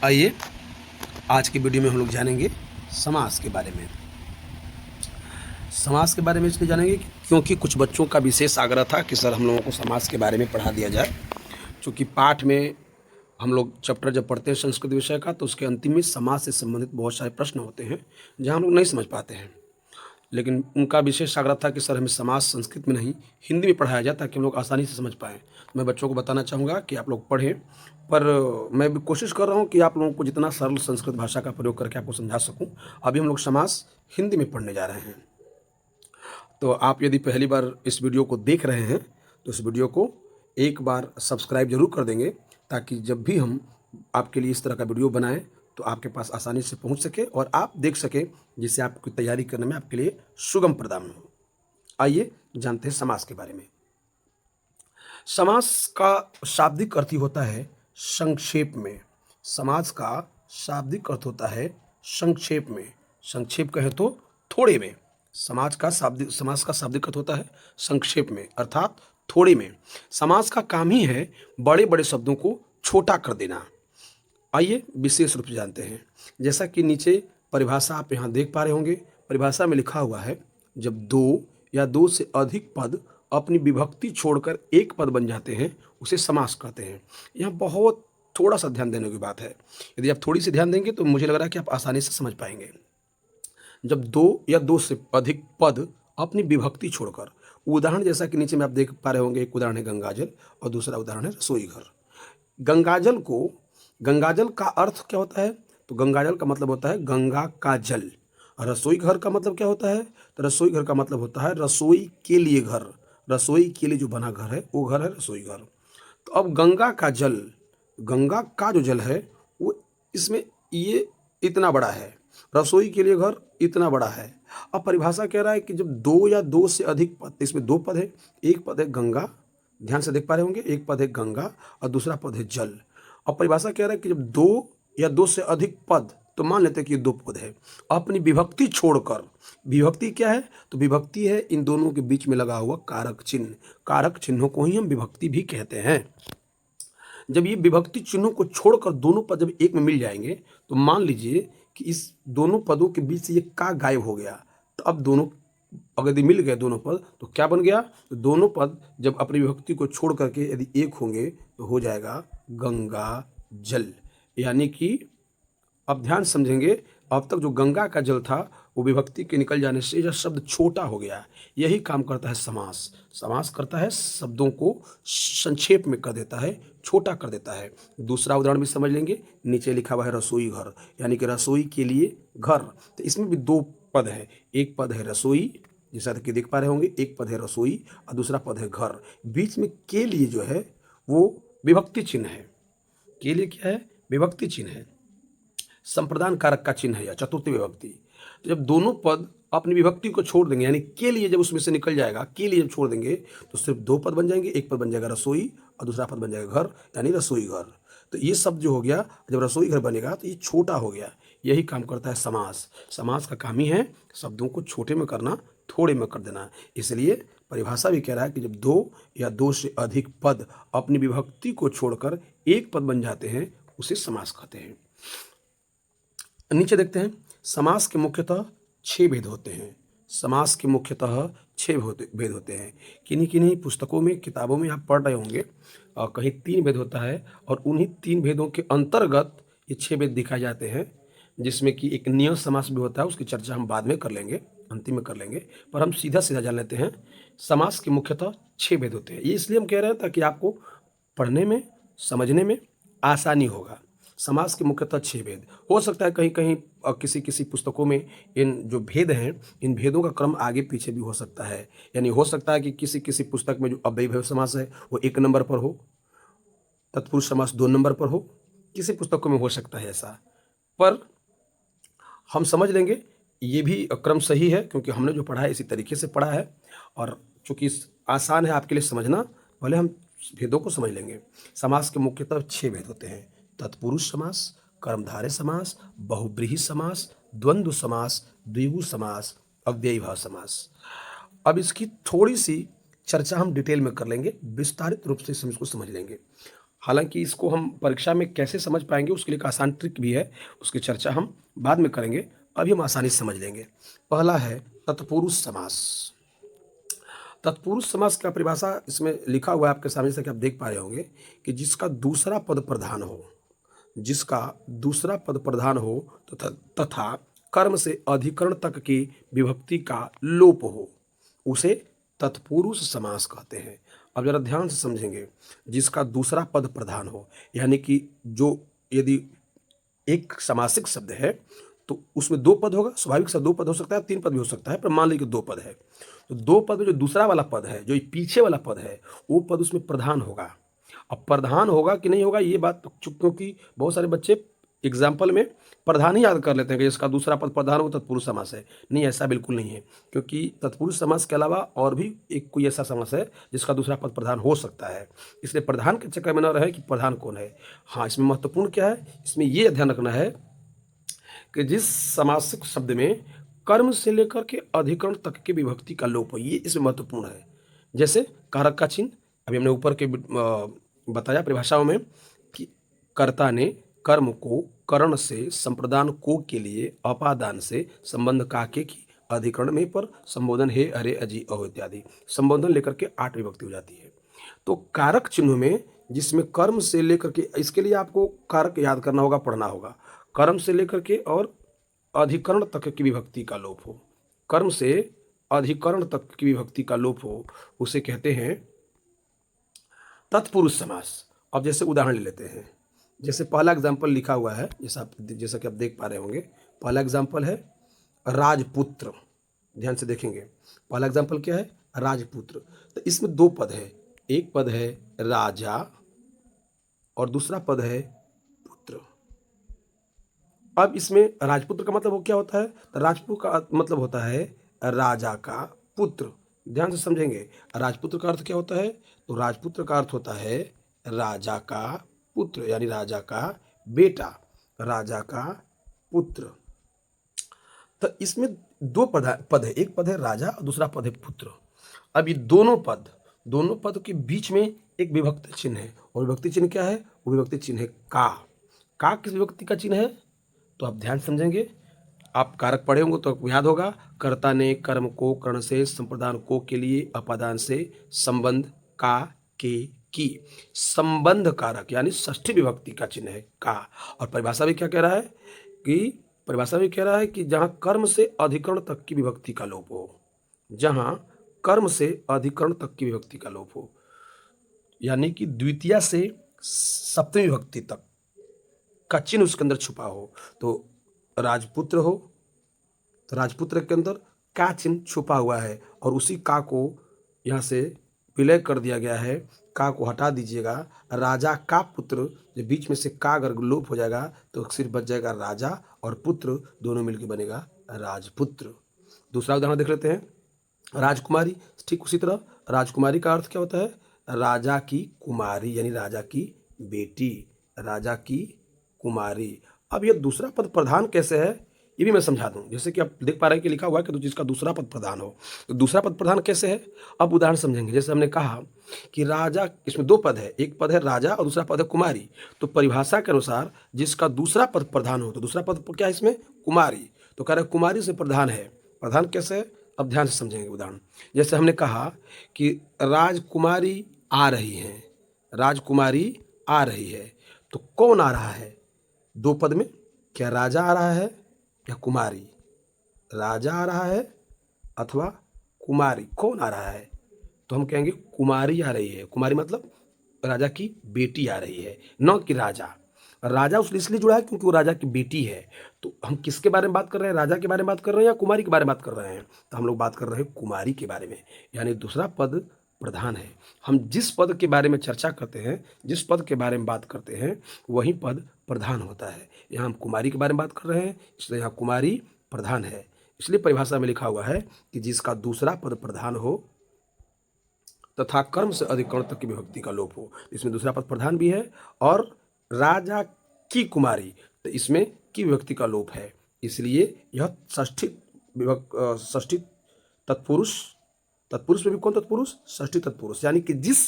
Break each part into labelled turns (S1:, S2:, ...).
S1: आइए आज की वीडियो में हम लोग जानेंगे समास के बारे में। समास के बारे में इसलिए जानेंगे क्योंकि कुछ बच्चों का विशेष आग्रह था कि सर हम लोगों को समास के बारे में पढ़ा दिया जाए। चूँकि पाठ में हम लोग चैप्टर जब पढ़ते हैं संस्कृत विषय का तो उसके अंतिम में समास से संबंधित बहुत सारे प्रश्न होते हैं जहाँ हम लोग नहीं समझ पाते हैं, लेकिन उनका विशेष आग्रह था कि सर हमें समाज संस्कृत में नहीं हिंदी में पढ़ाया जाए ताकि हम लोग आसानी से समझ पाएँ। मैं बच्चों को बताना चाहूँगा कि आप लोग पढ़ें, पर मैं भी कोशिश कर रहा हूँ कि आप लोगों को जितना सरल संस्कृत भाषा का प्रयोग करके आपको समझा सकूँ। अभी हम लोग समाज हिंदी में पढ़ने जा रहे हैं। तो आप यदि पहली बार इस वीडियो को देख रहे हैं तो इस वीडियो को एक बार सब्सक्राइब जरूर कर देंगे ताकि जब भी हम आपके लिए इस तरह का वीडियो बनाएं तो आपके पास आसानी से पहुंच सके और आप देख सकें, जिससे आपकी तैयारी करने में आपके लिए सुगम प्रदान हो। आइए जानते हैं समास के बारे में। समास का शाब्दिक अर्थ ही होता है संक्षेप में। समास का शाब्दिक अर्थ होता है संक्षेप में। संक्षेप कहें तो थोड़े में। समास का शाब्दिक अर्थ होता है संक्षेप में, अर्थात थोड़े में। समास का काम ही है बड़े बड़े शब्दों को छोटा कर देना। आइए विशेष रूप से जानते हैं। जैसा कि नीचे परिभाषा आप यहाँ देख पा रहे होंगे, परिभाषा में लिखा हुआ है जब दो या दो से अधिक पद अपनी विभक्ति छोड़कर एक पद बन जाते हैं उसे समास कहते हैं। यहाँ बहुत थोड़ा सा ध्यान देने की बात है। यदि आप थोड़ी सी ध्यान देंगे तो मुझे लग रहा है कि आप आसानी से समझ पाएंगे। जब दो या दो से अधिक पद अपनी विभक्ति छोड़कर, उदाहरण जैसा कि नीचे में आप देख पा रहे होंगे, एक उदाहरण है गंगाजल और दूसरा उदाहरण है रसोई घर। गंगाजल का अर्थ क्या होता है? तो गंगाजल का मतलब होता है गंगा का जल। रसोई घर का मतलब क्या होता है? तो रसोई घर का मतलब होता है रसोई के लिए घर। रसोई के लिए जो बना घर है वो घर है रसोई घर। तो अब गंगा का जल, गंगा का जो जल है वो इसमें ये इतना बड़ा है, रसोई के लिए घर इतना बड़ा है। अब परिभाषा कह रहा है कि जब दो या दो से अधिक पद, इसमें दो पद है, एक पद है गंगा, ध्यान से देख पा रहे होंगे, एक पद है गंगा और दूसरा पद है जल। अब परिभाषा कह रहा है कि जब दो या दो से अधिक पद, तो मान लेते हैं कि दो पद है, अपनी विभक्ति छोड़कर, विभक्ति क्या है? तो विभक्ति है इन दोनों के बीच में लगा हुआ कारक चिन्ह। कारक चिन्हों को ही हम विभक्ति भी कहते हैं। जब ये विभक्ति चिन्हों को छोड़कर दोनों पद जब एक में मिल जाएंगे तो मान लीजिए कि इस दोनों पदों के बीच से ये का गायब हो गया, तो अब दोनों अगर यदि मिल गए दोनों पद तो क्या बन गया? तो दोनों पद जब अपनी विभक्ति को छोड़ करके यदि एक होंगे तो हो जाएगा गंगा जल। यानी कि अब ध्यान समझेंगे, अब तक जो गंगा का जल था वो विभक्ति के निकल जाने से यह शब्द छोटा हो गया। यही काम करता है समास। समास करता है शब्दों को संक्षेप में कर देता है, छोटा कर देता है। दूसरा उदाहरण भी समझ लेंगे, नीचे लिखा हुआ है रसोई घर, यानी कि रसोई के लिए घर। तो इसमें भी दो पद है, एक पद है रसोई जैसा कि देख पा रहे होंगे, एक पद है रसोई और दूसरा पद है घर। बीच में के लिए जो है वो विभक्ति चिन्ह है। के लिए क्या है? विभक्ति चिन्ह है, संप्रदान कारक का चिन्ह है या चतुर्थी विभक्ति। तो जब दोनों पद अपनी विभक्ति को छोड़ देंगे, यानी के लिए जब उसमें से निकल जाएगा, के लिए जब छोड़ देंगे तो सिर्फ दो पद बन जाएंगे, एक पद बन जाएगा रसोई और दूसरा पद बन जाएगा घर, यानी रसोई घर। तो ये शब्द जो हो गया, जब रसोई घर बनेगा तो ये छोटा हो गया। यही काम करता है समास। समास का काम ही है शब्दों को छोटे में करना, थोड़े में कर देना। इसलिए परिभाषा भी कह रहा है कि जब दो या दो से अधिक पद अपनी विभक्ति को छोड़कर एक पद बन जाते हैं उसे समास कहते हैं। नीचे देखते हैं, समास के मुख्यतः 6 भेद होते हैं। समास के मुख्यतः 6 भेद होते हैं। किन्हीं किन्हीं पुस्तकों में, किताबों में आप पढ़ रहे होंगे और कहीं 3 भेद होता है और उन्हीं 3 भेदों के अंतर्गत ये 6 भेद दिखाए जाते हैं, जिसमें कि एक नियम समास भी होता है, उसकी चर्चा हम बाद में कर लेंगे, अंतिम में कर लेंगे। पर हम सीधा सीधा जान लेते हैं, समास के मुख्यतः 6 भेद होते हैं। ये इसलिए हम कह रहे हैं ताकि आपको पढ़ने में, समझने में आसानी होगा। समास के मुख्यतः 6 भेद हो सकता है, कहीं कहीं किसी किसी पुस्तकों में इन जो भेद हैं, इन भेदों का क्रम आगे पीछे भी हो सकता है। यानी हो सकता है कि किसी किसी पुस्तक में जो अव्ययीभाव समास है वो 1 नंबर पर हो, तत्पुरुष समास 2 नंबर पर हो, किसी पुस्तकों में हो सकता है ऐसा। पर हम समझ लेंगे ये भी क्रम सही है, क्योंकि हमने जो पढ़ा है इसी तरीके से पढ़ा है और चूँकि आसान है आपके लिए समझना, पहले हम भेदों को समझ लेंगे। समास के मुख्यतः 6 भेद होते हैं: तत्पुरुष समास, कर्मधारय समास, बहुब्रीहि समास, द्वंद्व समास, द्विगु समास, अव्ययीभाव समास। अब इसकी थोड़ी सी चर्चा हम डिटेल में कर लेंगे, विस्तारित रूप से हम इसको समझ लेंगे। हालांकि इसको हम परीक्षा में कैसे समझ पाएंगे उसके लिए एक आसान ट्रिक भी है, उसकी चर्चा हम बाद में करेंगे, अभी हम आसानी से समझ लेंगे। पहला है तत्पुरुष समास। तत्पुरुष समास का परिभाषा इसमें लिखा हुआ है आपके सामने, से कि आप देख पा रहे होंगे कि जिसका दूसरा पद प्रधान हो, जिसका दूसरा पद प्रधान हो तथा कर्म से अधिकरण तक की विभक्ति का लोप हो, उसे तत्पुरुष समास कहते हैं। अब जरा ध्यान से समझेंगे, जिसका दूसरा पद प्रधान हो, यानी कि जो यदि एक समासिक शब्द है तो उसमें दो पद होगा, स्वाभाविक से दो पद हो सकता है, तीन पद भी हो सकता है, पर मान लीजिए दो पद है, तो दो पद में जो दूसरा वाला पद है, जो ये पीछे वाला पद है, वो पद उसमें प्रधान होगा। अब प्रधान होगा कि नहीं होगा ये बात, क्योंकि बहुत सारे बच्चे एग्जाम्पल में प्रधान ही याद कर लेते हैं कि इसका दूसरा पद प्रधान हो तत्पुरुष समास है। नहीं, ऐसा बिल्कुल नहीं है, क्योंकि तत्पुरुष समास के अलावा और भी एक कोई ऐसा समास है जिसका दूसरा पद प्रधान हो सकता है, इसलिए प्रधान के चक्कर में न रहे कि प्रधान कौन है। हाँ, इसमें महत्वपूर्ण क्या है, इसमें ये ध्यान रखना है कि जिस समासिक शब्द में कर्म से लेकर के अधिकरण तक की विभक्ति का लोप हो, ये इसमें महत्वपूर्ण है। जैसे कारक का चिन्ह, अभी हमने ऊपर के बताया परिभाषाओं में कि कर्ता ने कर्म को करण से संप्रदान को के लिए अपादान से संबंध काके की अधिकरण में पर संबोधन हे अरे अजी अहो इत्यादि संबोधन लेकर के 8 विभक्ति हो जाती है। तो कारक चिन्हों में जिसमें कर्म से लेकर के, इसके लिए आपको कारक याद करना होगा, पढ़ना होगा, कर्म से लेकर के और अधिकरण तक की विभक्ति का लोप हो, कर्म से अधिकरण तक की विभक्ति का लोप हो, उसे कहते हैं तत्पुरुष समास। अब जैसे उदाहरण ले लेते हैं, जैसे पहला एग्जाम्पल लिखा हुआ है, जैसा कि आप देख पा रहे होंगे, पहला एग्जाम्पल है राजपुत्र। ध्यान से देखेंगे, पहला एग्जाम्पल क्या है, राजपुत्र। तो इसमें दो पद है, एक पद है राजा और दूसरा पद है पुत्र। अब इसमें राजपुत्र का मतलब वो क्या होता है, तो राजपुत्र का मतलब होता है राजा का पुत्र। ध्यान से समझेंगे, राजपुत्र का अर्थ क्या होता है, तो राजपुत्र का अर्थ होता है राजा का पुत्र, यानी राजा का बेटा, राजा का पुत्र। तो इसमें दो पद है, एक पद है राजा और दूसरा पद है पुत्र। अब ये दोनों पद के बीच में एक विभक्ति चिन्ह है, और विभक्ति चिन्ह क्या है, वो विभक्ति चिन्ह है का। का किस विभक्ति का चिन्ह है, तो आप ध्यान समझेंगे, आप कारक पढ़े होंगे तो आपको याद होगा, कर्ता ने कर्म को कर्ण से संप्रदान को के लिए अपादान से संबंध का के की, संबंध कारक यानी षष्ठी विभक्ति का चिन्ह है का। और परिभाषा भी क्या कह रहा है कि जहां कर्म से अधिकरण तक की विभक्ति का लोप हो, जहां कर्म से अधिकरण तक की विभक्ति का लोप हो, यानी कि द्वितीया से सप्तमी विभक्ति तक का चिन्ह उसके अंदर छुपा हो। तो राजपुत्र हो तो राजपुत्र के अंदर का चिन्ह छुपा हुआ है, और उसी का को यहाँ से विलय कर दिया गया है, का को हटा दीजिएगा, राजा का पुत्र, जब बीच में से का अगर लोप हो जाएगा तो सिर्फ बच जाएगा राजा, और पुत्र दोनों मिलकर बनेगा राजपुत्र। दूसरा उदाहरण देख लेते हैं, राजकुमारी। ठीक उसी तरह राजकुमारी का अर्थ क्या होता है, राजा की कुमारी, यानी राजा की बेटी, राजा की कुमारी। अब ये दूसरा पद प्रधान कैसे है ये भी मैं समझा दूं। जैसे कि आप देख पा रहे हैं कि लिखा हुआ है कि जिसका दूसरा पद प्रधान हो, तो दूसरा पद प्रधान कैसे है, अब उदाहरण समझेंगे। जैसे हमने कहा कि राजा, इसमें दो पद है, एक पद है राजा और दूसरा पद है कुमारी। तो परिभाषा के अनुसार जिसका दूसरा पद प्रधान हो, तो दूसरा पद क्या है इसमें, कुमारी। तो कह रहे कुमारी से प्रधान है, प्रधान कैसे है, अब ध्यान से समझेंगे उदाहरण। जैसे हमने कहा कि राजकुमारी आ रही हैं, राजकुमारी आ रही है, तो कौन आ रहा है, दो पद में, क्या राजा आ रहा है या कुमारी, राजा आ रहा है अथवा कुमारी, कौन आ रहा है, तो हम कहेंगे कुमारी आ रही है। कुमारी मतलब राजा की बेटी आ रही है, न कि राजा। राजा इसलिए जुड़ा है क्योंकि वो राजा की बेटी है। तो हम किसके बारे में बात कर रहे हैं, राजा के बारे में बात कर रहे हैं या कुमारी के बारे में बात कर रहे हैं, तो हम लोग बात कर रहे हैं कुमारी के बारे में, यानी दूसरा पद प्रधान है। हम जिस पद के बारे में चर्चा करते हैं, जिस पद के बारे में बात करते हैं, वही पद प्रधान होता है। यहाँ हम कुमारी के बारे में बात कर रहे हैं, इसलिए यहाँ कुमारी प्रधान है। इसलिए परिभाषा में लिखा हुआ है कि जिसका दूसरा पद प्रधान हो तथा कर्म से अधिकरण तक की विभक्ति का लोप हो, इसमें दूसरा पद प्रधान भी है, और राजा की कुमारी, तो इसमें की विभक्ति का लोप है, इसलिए यह षष्ठी तत्पुरुष में भी कौन तत्पुरुष, षष्ठी तत्पुरुष, यानी कि जिस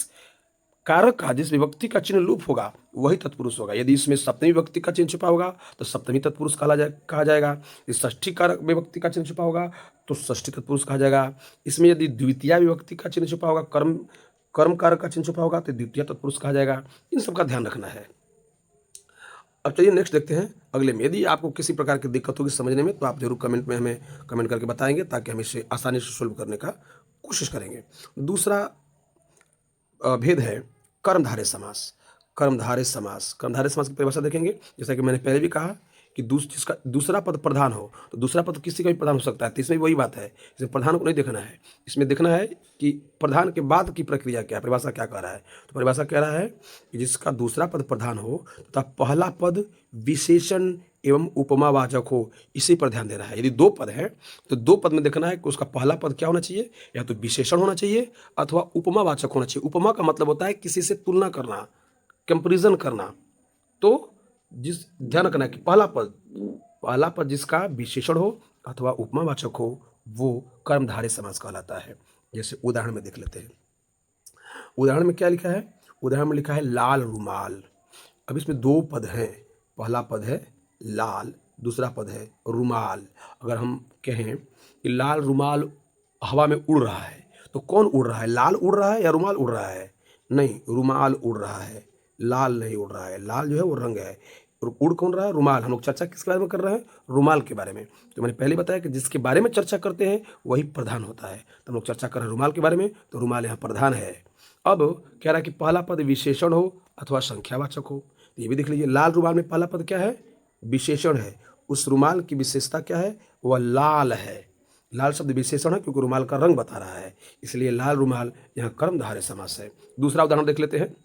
S1: कारक का जिस विभक्ति का चिन्ह लोप होगा वही तत्पुरुष होगा। यदि इसमें सप्तमी विभक्ति का चिन्ह छुपा होगा तो सप्तमी तत्पुरुष कहा जाएगा। यदि षष्ठी कारक विभक्ति का चिन्ह छुपा होगा तो षष्ठी तत्पुरुष कहा जाएगा। इसमें यदि द्वितीय विभक्ति का चिन्ह छुपा होगा, कर्म कारक का चिन्ह छुपा होगा तो द्वितीय तत्पुरुष कहा जाएगा। इन सब का ध्यान रखना है। अब चलिए नेक्स्ट देखते हैं अगले में। यदि आपको किसी प्रकार की दिक्कत होगी समझने में तो आप जरूर कमेंट में हमें कमेंट करके बताएंगे, ताकि हम इसे आसानी से सोल्व करने का कोशिश करेंगे। दूसरा भेद है कर्मधारय समास। कर्मधारय समास की परिभाषा देखेंगे। जैसा कि मैंने पहले भी कहा कि जिसका दूसरा पद प्रधान हो तो दूसरा पद किसी का भी प्रधान हो सकता है, तो इसमें भी वही बात है। इसमें प्रधान को नहीं देखना है, इसमें देखना है कि प्रधान के बाद की प्रक्रिया क्या है, परिभाषा क्या कह रहा है। तो परिभाषा कह रहा है कि जिसका दूसरा पद प्रधान हो तथा पहला पद विशेषण एवं उपमावाचक हो, इसी पर ध्यान देना है। यदि दो पद हैं तो दो पद में देखना है कि उसका पहला पद क्या होना चाहिए, या तो विशेषण होना चाहिए अथवा उपमावाचक होना चाहिए। उपमा का मतलब होता है किसी से तुलना करना, कंपेरिजन करना। तो जिस ध्यान रखना है कि पहला पद जिसका विशेषण हो अथवा उपमावाचक हो वो कर्मधारय समास कहलाता है। जैसे उदाहरण में देख लेते हैं। उदाहरण में क्या लिखा है? उदाहरण में लिखा है लाल रुमाल। अब इसमें दो पद हैं, पहला पद है लाल, दूसरा पद है रुमाल। अगर हम कहें कि लाल रुमाल हवा में उड़ रहा है तो कौन उड़ रहा है, लाल उड़ रहा है या रुमाल उड़ रहा है? नहीं, रुमाल उड़ रहा है, लाल नहीं उड़ रहा है। लाल जो है वो रंग है, और उड़ कौन रहा है? रुमाल। हम लोग चर्चा किसके बारे में कर रहे हैं? रुमाल के बारे में। तो मैंने पहले बताया कि जिसके बारे में चर्चा करते हैं वही प्रधान होता है। तो हम लोग चर्चा कर रहे हैं रुमाल के बारे में, तो रुमाल यहाँ प्रधान है। अब कह रहा है कि पहला पद विशेषण हो अथवा संख्यावाचक हो। तो ये भी देख लीजिए, लाल रुमाल में पहला पद क्या है? विशेषण है। उस रुमाल की विशेषता क्या है? वह लाल है। लाल शब्द विशेषण है क्योंकि रुमाल का रंग बता रहा है, इसलिए लाल रुमाल यहाँ कर्मधारय समास है। दूसरा उदाहरण देख लेते हैं।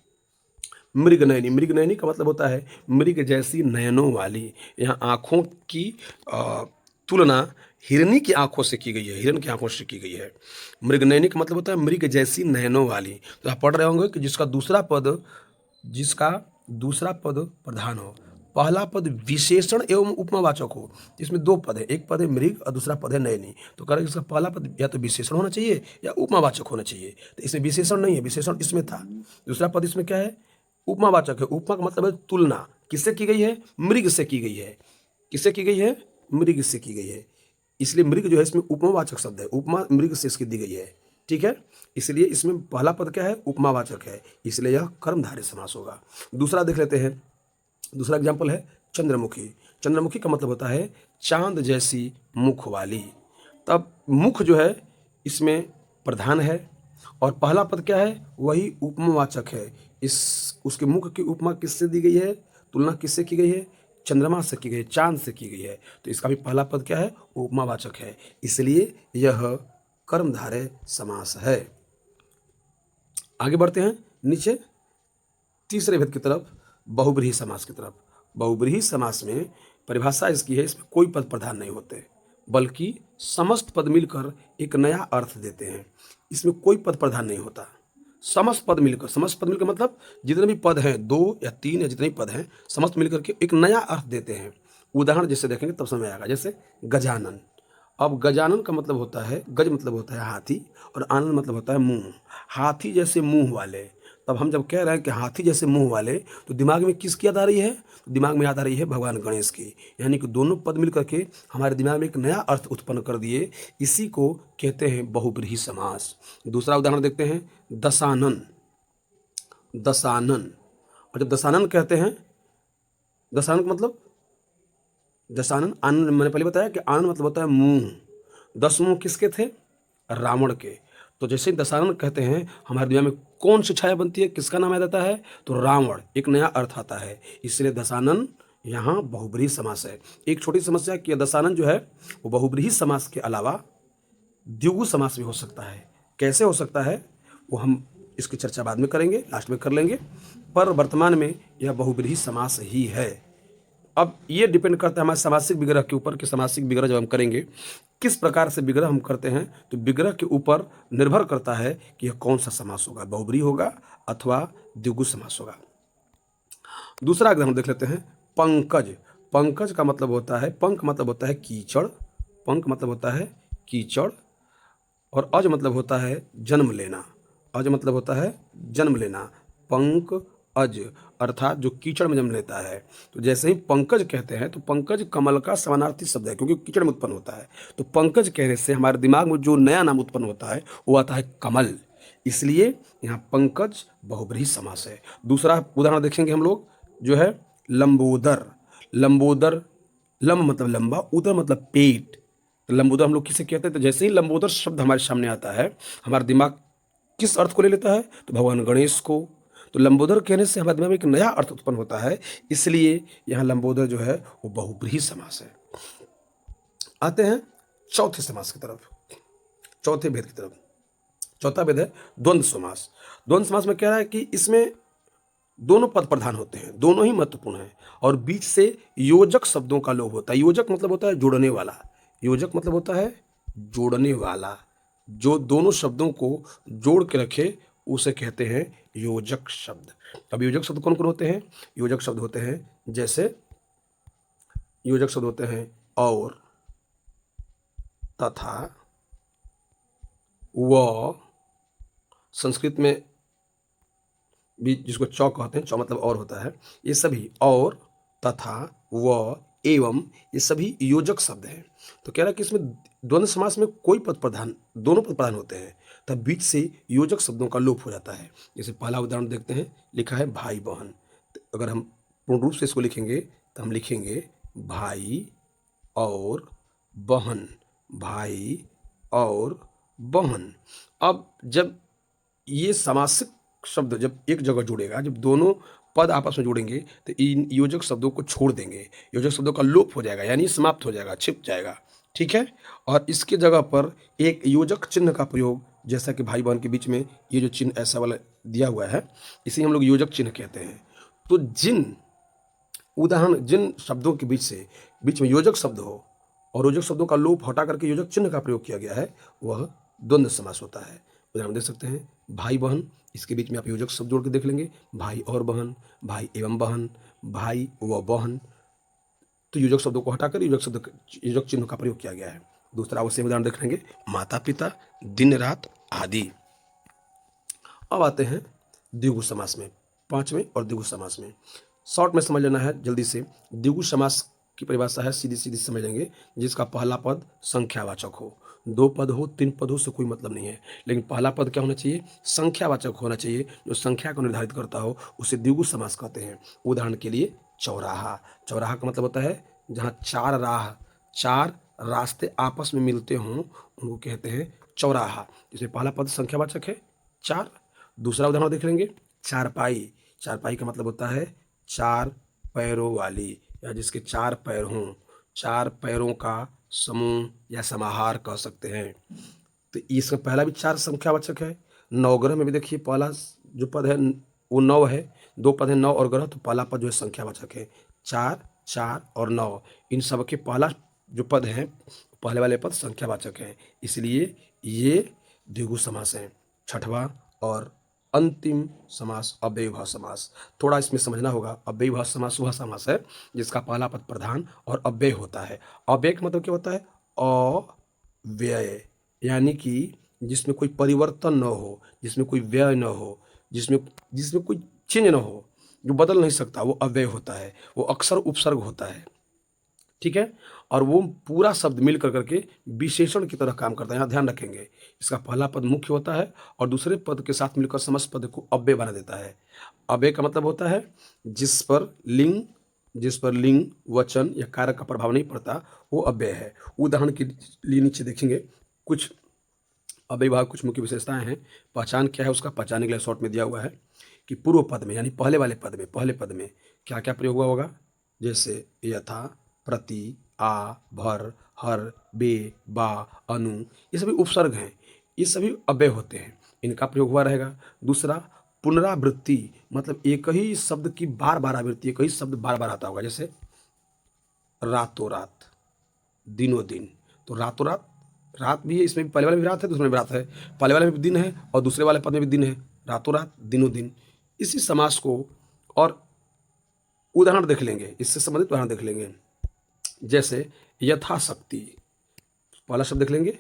S1: मृगनयनी। मृगनयनी का मतलब होता है मृग जैसी नयनों वाली। यहाँ आँखों की तुलना हिरनी की आंखों से की गई है, हिरन की आंखों से की गई है। मृगनयनी का मतलब होता है मृग जैसी नयनों वाली। तो आप पढ़ रहे होंगे कि जिसका दूसरा पद प्रधान हो, पहला पद विशेषण एवं उपमावाचक हो। इसमें दो पद है, एक पद है मृग और दूसरा पद है नयनी। तो कह रहे इसका पहला पद या तो विशेषण होना चाहिए या उपमावाचक होना चाहिए। तो इसमें विशेषण नहीं है, विशेषण इसमें था। दूसरा पद इसमें क्या है? उपमावाचक है। उपमा का मतलब है तुलना। किससे की गई है? मृग से की गई है। किससे की गई है? मृग से की गई है। इसलिए मृग जो है इसमें उपमावाचक शब्द है, उपमा मृग से इसकी दी गई है। ठीक है, इसलिए इसमें पहला पद क्या है? उपमावाचक है, इसलिए यह कर्मधारय समास होगा। दूसरा देख लेते हैं। दूसरा एग्जाम्पल है चंद्रमुखी। चंद्रमुखी का मतलब होता है चांद जैसी मुख वाली। तब मुख जो है इसमें प्रधान है और पहला पद क्या है? वही उपमावाचक है। उसके मुख की उपमा किससे दी गई है? तुलना किससे की गई है? चंद्रमा से की गई है, चांद से की गई है। तो इसका भी पहला पद क्या है? उपमावाचक है, इसलिए यह कर्मधारय समास है। आगे बढ़ते हैं नीचे तीसरे भेद की तरफ, बहुब्रीहि समास की तरफ। बहुब्रीहि समास में परिभाषा इसकी है, इसमें कोई पद प्रधान नहीं होते बल्कि समस्त पद मिलकर एक नया अर्थ देते हैं। इसमें कोई पद प्रधान नहीं होता, समस्त पद मिलकर मतलब जितने भी पद हैं, दो या तीन या जितने भी पद हैं, समस्त मिलकर के एक नया अर्थ देते हैं। उदाहरण जैसे देखेंगे तब समझ आएगा। जैसे गजानन। अब गजानन का मतलब होता है, गज मतलब होता है हाथी और आनन मतलब होता है मुंह। हाथी जैसे मुंह वाले। तब हम जब कह रहे हैं कि हाथी जैसे मुंह वाले, तो दिमाग में किसकी याद आ रही है? तो दिमाग में याद आ रही है भगवान गणेश की। यानी कि दोनों पद मिलकर के हमारे दिमाग में एक नया अर्थ उत्पन्न कर दिए। इसी को कहते हैं बहुब्रीहि समास। दूसरा उदाहरण देखते हैं, दशानन। दशानन, और जब दशानन कहते हैं, दशानन का मतलब दशानन, आनंद मैंने पहले बताया कि आनंद मतलब होता है मुंह। 10 मुंह किसके थे? रावण के। तो जैसे दशानन कहते हैं हमारे दुनिया में कौन सी छाया बनती है, किसका नाम याद आता है? तो रावण। एक नया अर्थ आता है, इसलिए दशानन यहाँ बहुब्रीहि समास है। एक छोटी समस्या कि दशानन जो है वो बहुब्रीहि समास के अलावा द्विगु समास भी हो सकता है। कैसे हो सकता है वो हम इसकी चर्चा बाद में करेंगे, लास्ट में कर लेंगे, पर वर्तमान में यह बहुब्रीहि समास ही है। अब ये डिपेंड करता है हमारे समासिक विग्रह के ऊपर कि समासिक विग्रह जब हम करेंगे किस प्रकार से विग्रह हम करते हैं, तो विग्रह के ऊपर निर्भर करता है कि यह कौन सा समास होगा, बहुब्रीहि होगा अथवा द्विगु समास होगा। दूसरा उदाहरण देख लेते हैं, पंकज। पंकज का मतलब होता है, पंक मतलब होता है कीचड़, पंक मतलब होता है कीचड़, और अज मतलब होता है जन्म लेना। अज मतलब होता है जन्म लेना। पंक अज, अर्थात जो कीचड़ में जन्म लेता है। तो जैसे ही पंकज कहते हैं तो पंकज कमल का समानार्थी शब्द है क्योंकि कीचड़ में उत्पन्न होता है। तो पंकज कहने से हमारे दिमाग में जो नया नाम उत्पन्न होता है वो आता है कमल, इसलिए यहाँ पंकज बहुब्रीहि समास है। दूसरा उदाहरण देखेंगे हम लोग जो है लंबोदर। लंबोदर, लंब मतलब लंबा, उदर मतलब पेट। तो लंबोदर हम लोग किसे कहते हैं? तो जैसे ही लंबोदर शब्द हमारे सामने आता है हमारा दिमाग किस अर्थ को ले लेता है? तो भगवान गणेश को। तो लंबोदर कहने से हमारे दिमाग में एक नया अर्थ उत्पन्न होता है, इसलिए यहाँ लंबोदर जो है वो बहुब्रीहि समास है। आते हैं चौथे समास की तरफ, चौथे भेद की तरफ। चौथा भेद है द्वंद्व समास। द्वंद्व समास में क्या है कि इसमें दोनों पद प्रधान होते हैं, दोनों ही महत्वपूर्ण हैं और बीच से योजक शब्दों का लोप होता है। योजक मतलब होता है जोड़ने वाला, योजक मतलब होता है जोड़ने वाला, जो दोनों शब्दों को जोड़ के रखे उसे कहते हैं योजक शब्द। अब योजक शब्द कौन कौन होते हैं? योजक शब्द होते हैं जैसे योजक शब्द होते हैं और, तथा, व, संस्कृत में भी जिसको चौ कहते हैं, चौ मतलब और होता है, ये सभी और, तथा, व, एवं, ये सभी योजक शब्द हैं। तो कह रहा है कि इसमें द्वंद्व समास में कोई पद प्रधान, दोनों पद प्रधान होते हैं, तब बीच से योजक शब्दों का लोप हो जाता है। जैसे पहला उदाहरण देखते हैं, लिखा है भाई बहन। तो अगर हम पूर्ण रूप से इसको लिखेंगे तो हम लिखेंगे भाई और बहन, भाई और बहन। अब जब ये समासिक शब्द जब एक जगह जुड़ेगा, जब दोनों पद आपस में जुड़ेंगे तो इन योजक शब्दों को छोड़ देंगे, योजक शब्दों का लोप हो जाएगा, यानी समाप्त हो जाएगा, छिप जाएगा। ठीक है, और इसके जगह पर एक योजक चिन्ह का प्रयोग, जैसा कि भाई बहन के बीच में ये जो चिन्ह ऐसा वाला दिया हुआ है इसे हम लोग योजक चिन्ह कहते हैं। तो जिन उदाहरण, जिन शब्दों के बीच में योजक शब्द हो और योजक शब्दों का लोप हटा करके योजक चिन्ह का प्रयोग किया गया है वह द्वंद्व समास होता है। उदाहरण दे सकते हैं भाई बहन, इसके बीच में आप योजक शब्द जोड़ के देख लेंगे, भाई और बहन, भाई एवं बहन, भाई व बहन। तो योजक शब्दों को हटाकर योजक चिन्ह का प्रयोग किया गया है। दूसरा अवश्य उदाहरण देख लेंगे माता पिता, दिन रात आदि। अब आते हैं द्विगु समास में, पांचवें और द्विगु समास में। शॉर्ट में समझ लेना है जल्दी से। द्विगु समास की परिभाषा है, सीधी सीधी समझ लेंगे, जिसका पहला पद संख्यावाचक हो। दो पद हो, तीन पद हो, से कोई मतलब नहीं है, लेकिन पहला पद क्या होना चाहिए? संख्यावाचक होना चाहिए। जो संख्या को निर्धारित करता हो उसे द्विगु समास कहते हैं। उदाहरण के लिए चौराहा। चौराहा का मतलब होता है जहाँ चार राह, चार रास्ते आपस में मिलते हों उनको कहते हैं चौराहा। इसमें पहला पद संख्यावाचक है चार। दूसरा उदाहरण देख लेंगे चारपाई। चारपाई का मतलब होता है चार पैरों वाली, या जिसके चार पैर हों, चार पैरों का समूह या समाहार कह सकते हैं। तो इसका पहला भी चार संख्यावाचक है। नवग्रह में भी देखिए पहला जो पद है वो नौ है, दो पद है नौ और ग्रह, तो पहला पद जो है संख्यावाचक है। चार, चार और नौ, इन सब के पहला जो पद है पहले वाले पद संख्यावाचक है, इसलिए ये द्विगु समास है। छठवां और अंतिम समास अव्ययीभाव समास। थोड़ा इसमें समझना होगा। अव्ययीभाव समास वह समास है जिसका पहला पद प्रधान और अव्यय होता है। अव्यय का मतलब क्या होता है? अव्यय, यानी कि जिसमें कोई परिवर्तन न हो, जिसमें कोई व्यय न हो, जिसमें कोई चेंज न हो, जो बदल नहीं सकता, वो अव्यय होता है। वो अक्षर उपसर्ग होता है, ठीक है, और वो पूरा शब्द मिल करके विशेषण की तरह काम करता है। यहाँ ध्यान रखेंगे, इसका पहला पद मुख्य होता है और दूसरे पद के साथ मिलकर समस्त पद को अव्यय बना देता है। अव्यय का मतलब होता है जिस पर लिंग, वचन या कारक का प्रभाव नहीं पड़ता, वो अव्यय है। उदाहरण के लिए नीचे देखेंगे कुछ अव्ययीभाव, कुछ मुख्य विशेषताएं हैं। पहचान क्या है उसका पहचानने के लिए शॉर्ट में दिया हुआ है कि पूर्व पद में, यानी पहले पद में क्या क्या प्रयोग हुआ होगा। जैसे यथा, प्रति, आ, भर, हर, बे, बा, अनु, ये सभी उपसर्ग हैं, ये सभी अव्यय होते हैं, इनका प्रयोग हुआ रहेगा। दूसरा पुनरावृत्ति, मतलब एक ही शब्द की बार बार आवृत्ति, एक ही शब्द बार बार आता होगा। जैसे रातों रात, दिनों दिन। तो रातों रात, रात भी है, इसमें भी पहले वाले में भी रात है, दूसरे में भी रात है, पहले वाले में भी दिन है और दूसरे वाले पद में भी दिन है। रातों रात, दिनों दिन। इसी समास को और उदाहरण देख लेंगे, इससे संबंधित उदाहरण देख लेंगे। जैसे यथाशक्ति, पहला शब्द देख लेंगे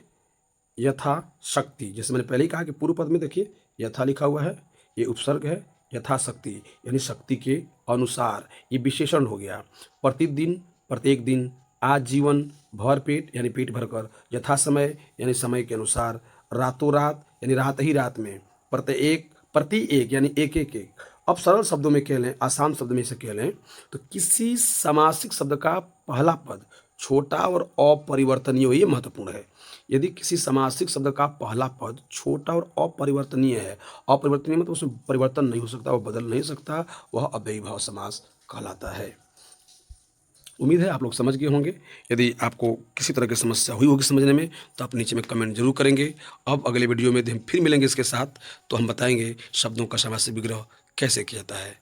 S1: यथाशक्ति। जैसे मैंने पहले ही कहा कि पूर्व पद में देखिए यथा लिखा हुआ है, ये उपसर्ग है, यथाशक्ति यानी शक्ति के अनुसार, ये विशेषण हो गया। प्रतिदिन, प्रत्येक दिन, आजीवन, भरपेट यानी पेट भरकर, यथा समय यानी समय के अनुसार, रातों रात यानी रात ही रात में, प्रत्येक, प्रति एक यानी एक एक एक। अब सरल शब्दों में कह लें, आसान शब्द में से कह लें तो किसी समासिक शब्द का पहला पद छोटा और अपरिवर्तनीय हो, ये महत्वपूर्ण है। यदि किसी समासिक शब्द का पहला पद छोटा और अपरिवर्तनीय है, अपरिवर्तनीय मतलब उसमें परिवर्तन नहीं हो सकता, वह बदल नहीं सकता, वह अव्ययीभाव समास कहलाता है। उम्मीद है आप लोग समझ गए होंगे। यदि आपको किसी तरह की समस्या हुई होगी समझने में तो आप नीचे में कमेंट जरूर करेंगे। अब अगले वीडियो में हम फिर मिलेंगे इसके साथ, तो हम बताएंगे शब्दों का समास विग्रह कैसे किया जाता है।